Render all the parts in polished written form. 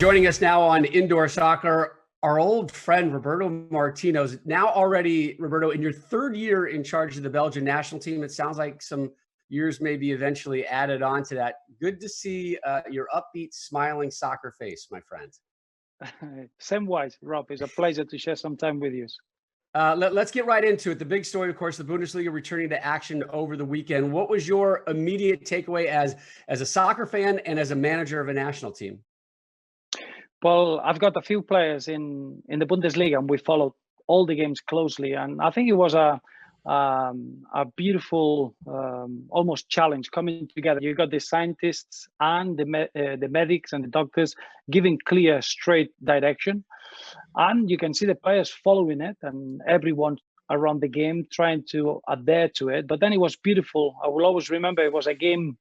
Joining us now on Indoor Soccer, our old friend Roberto Martinez. Now already, Roberto, in your third year in charge of the Belgian national team, it sounds like some years may be eventually added on to that. Good to see your upbeat, smiling soccer face, my friend. Same wise, Rob. It's a pleasure to share some time with you. Let's get right into it. The big story, of course, the Bundesliga returning to action over the weekend. What was your immediate takeaway as a soccer fan and as a manager of a national team? Well, I've got a few players in the Bundesliga, and we followed all the games closely. And I think it was a beautiful, almost challenge coming together. You got the scientists and the medics and the doctors giving clear, straight direction, and you can see the players following it, and everyone around the game trying to adhere to it. But then it was beautiful. I will always remember it was a game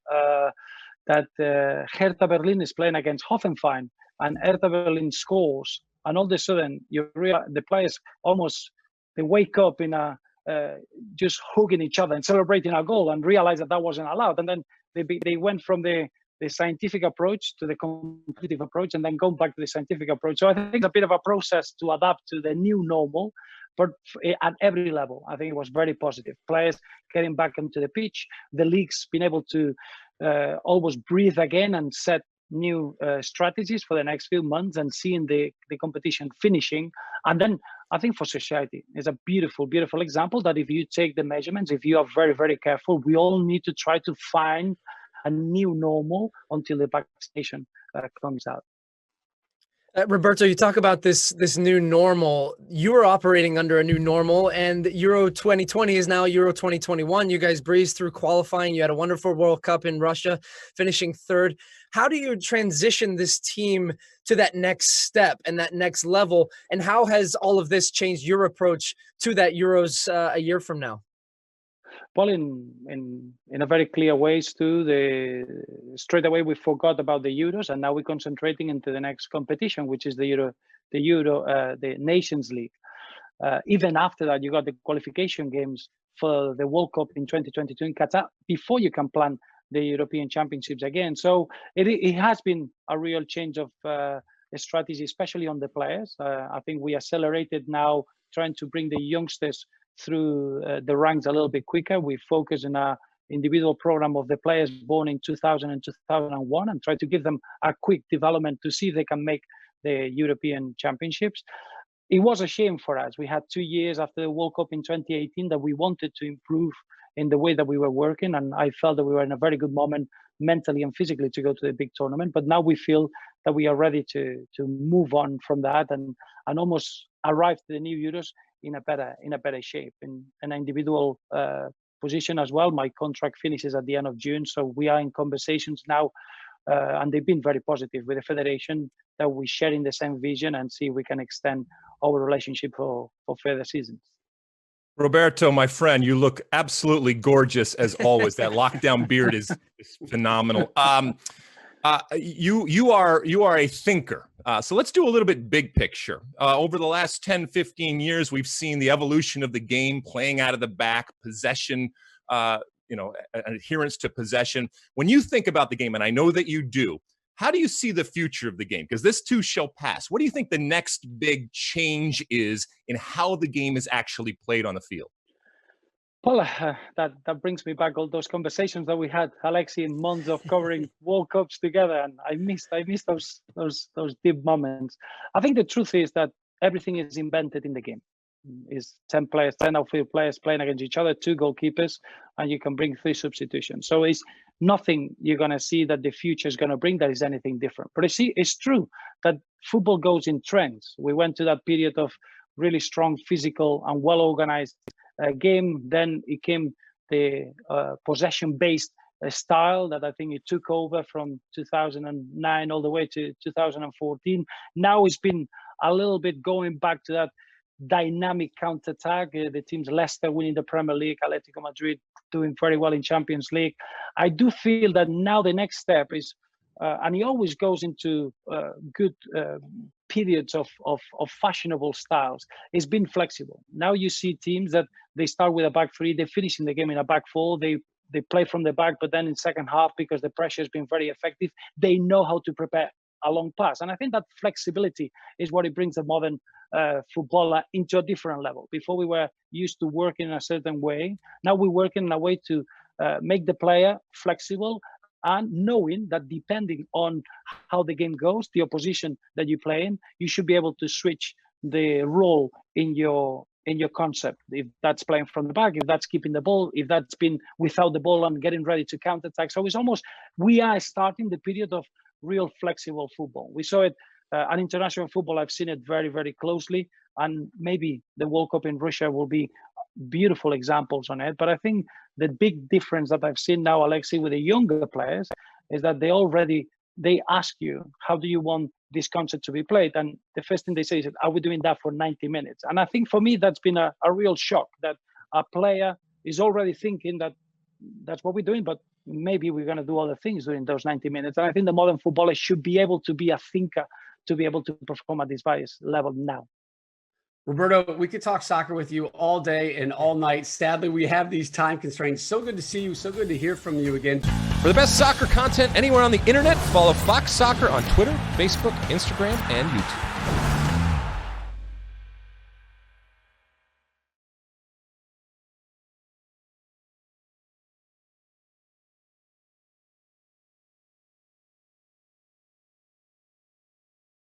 that Hertha Berlin is playing against Hoffenheim, and Hertha Berlin scores, and all of a sudden you realize the players almost they wake up in a just hugging each other and celebrating a goal, and realize that wasn't allowed, and then they went from the scientific approach to the competitive approach, and then go back to the scientific approach. So I think it's a bit of a process to adapt to the new normal, but at every level, I think it was very positive. Players getting back into the pitch, the league's been able to almost breathe again and set new strategies for the next few months, and seeing the competition finishing. And then I think for society is a beautiful example that if you take the measurements, if you are very, very careful, we all need to try to find a new normal until the vaccination comes out. Roberto, you talk about this new normal. You were operating under a new normal, and Euro 2020 is now Euro 2021. You guys breezed through qualifying. You had a wonderful World Cup in Russia, finishing third. How do you transition this team to that next step and that next level? And how has all of this changed your approach to that Euros a year from now? Well, in a very clear ways too. Straight away we forgot about the Euros, and now we're concentrating into the next competition, which is the Nations League. Even after that, you got the qualification games for the World Cup in 2022 in Qatar before you can plan the European Championships again. So it has been a real change of strategy, especially on the players. I think we accelerated now, trying to bring the youngsters through the ranks a little bit quicker. We focus on a individual program of the players born in 2000 and 2001, and try to give them a quick development to see if they can make the European Championships. It was a shame for us. We had 2 years after the World Cup in 2018 that we wanted to improve in the way that we were working, and I felt that we were in a very good moment mentally and physically to go to the big tournament. But now we feel that we are ready to move on from that and almost arrive to the new Euros in a better shape, in an individual position as well. My contract finishes at the end of June, so we are in conversations now, and they've been very positive with the federation, that we're sharing the same vision and see if we can extend our relationship for further seasons. Roberto, my friend, you look absolutely gorgeous as always. That lockdown beard is phenomenal. You are a thinker. So let's do a little bit big picture. Over the last 10, 15 years, we've seen the evolution of the game, playing out of the back, possession, adherence to possession. When you think about the game, and I know that you do, how do you see the future of the game? Because this too shall pass. What do you think the next big change is in how the game is actually played on the field? Well, that brings me back all those conversations that we had, Alexi, in months of covering World Cups together, and I missed those deep moments. I think the truth is that everything is invented in the game. Is 10 outfield players playing against each other, 2 goalkeepers, and you can bring 3 substitutions. So it's nothing you're going to see that the future is going to bring that is anything different. But it's true that football goes in trends. We went to that period of really strong physical and well-organized game. Then it came the possession-based style that I think it took over from 2009 all the way to 2014. Now it's been a little bit going back to that dynamic counter-attack. The teams Leicester winning the Premier League, Atletico Madrid doing very well in Champions League. I do feel that now the next step is, and he always goes into good periods of fashionable styles, it's been flexible. Now you see teams that they start with a back 3, they finish in the game in a back 4, they play from the back, but then in second half, because the pressure has been very effective, they know how to prepare a long pass. And I think that flexibility is what it brings the modern footballer into a different level. Before we were used to working in a certain way. Now we work in a way to make the player flexible, and knowing that depending on how the game goes, the opposition that you play in, you should be able to switch the role in your concept. If that's playing from the back, if that's keeping the ball, if that's been without the ball and getting ready to counterattack. So it's almost, we are starting the period of real flexible football. We saw it, an international football, I've seen it very, very closely. And maybe the World Cup in Russia will be beautiful examples on it. But I think the big difference that I've seen now, Alexi, with the younger players is that they ask you, how do you want this concept to be played? And the first thing they say is, are we doing that for 90 minutes? And I think for me, that's been a real shock, that a player is already thinking that that's what we're doing, but maybe we're going to do other things during those 90 minutes. And I think the modern footballer should be able to be a thinker, to be able to perform at this highest level now. Roberto, we could talk soccer with you all day and all night. Sadly, we have these time constraints. So good to see you. So good to hear from you again. For the best soccer content anywhere on the internet, follow Fox Soccer on Twitter, Facebook, Instagram, and YouTube.